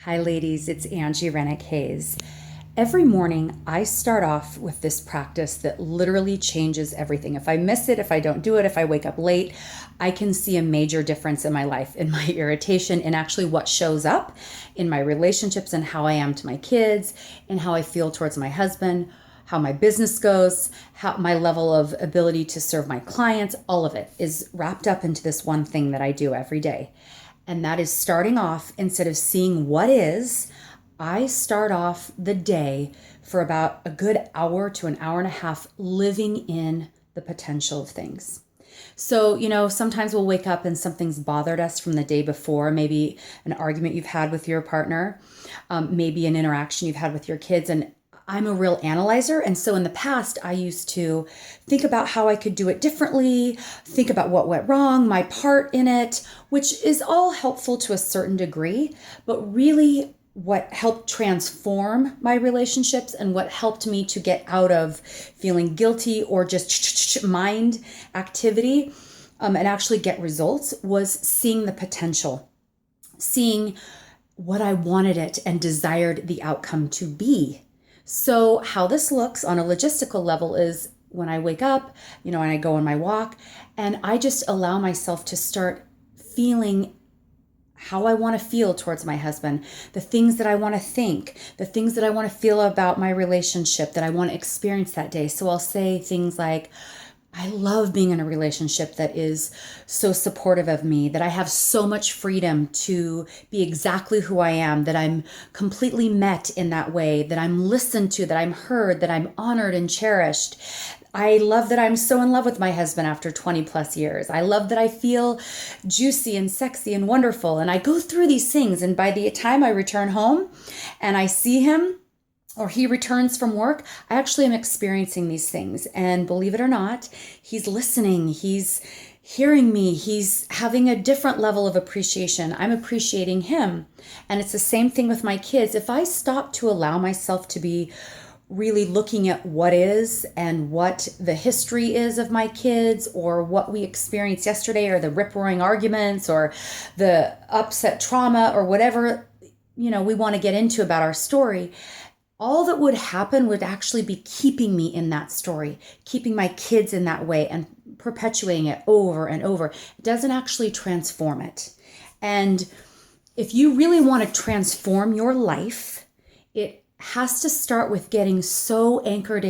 Hi, ladies. It's Angie Renick-Hayes. Every morning, I start off with this practice that literally changes everything. If I miss it, if I don't do it, if I wake up late, I can see a major difference in my life, in my irritation, and actually what shows up in my relationships and how I am to my kids and how I feel towards my husband, how my business goes, how my level of ability to serve my clients. All of it is wrapped up into this one thing that I do every day. And that is starting off, instead of seeing what is, I start off the day for about a good hour to an hour and a half living in the potential of things. So, sometimes we'll wake up and something's bothered us from the day before, maybe an argument you've had with your partner, maybe an interaction you've had with your kids. And I'm a real analyzer. And so in the past, I used to think about how I could do it differently, think about what went wrong, my part in it, which is all helpful to a certain degree. But really, what helped transform my relationships and what helped me to get out of feeling guilty or just mind activity and actually get results was seeing the potential, seeing what I wanted it and desired the outcome to be. So how this looks on a logistical level is when I wake up, and I go on my walk and I just allow myself to start feeling how I want to feel towards my husband, the things that I want to think, the things that I want to feel about my relationship that I want to experience that day. So I'll say things like, I love being in a relationship that is so supportive of me, that I have so much freedom to be exactly who I am, that I'm completely met in that way, that I'm listened to, that I'm heard, that I'm honored and cherished. I love that I'm so in love with my husband after 20 plus years. I love that I feel juicy and sexy and wonderful. And I go through these things. And by the time I return home and I see him, or he returns from work, I actually am experiencing these things. And believe it or not, he's listening, he's hearing me, he's having a different level of appreciation. I'm appreciating him. And it's the same thing with my kids. If I stop to allow myself to be really looking at what is and what the history is of my kids, or what we experienced yesterday, or the rip-roaring arguments, or the upset trauma, or whatever, we want to get into about our story, all that would happen would actually be keeping me in that story, keeping my kids in that way and perpetuating it over and over. It doesn't actually transform it. And if you really want to transform your life, it has to start with getting so anchored in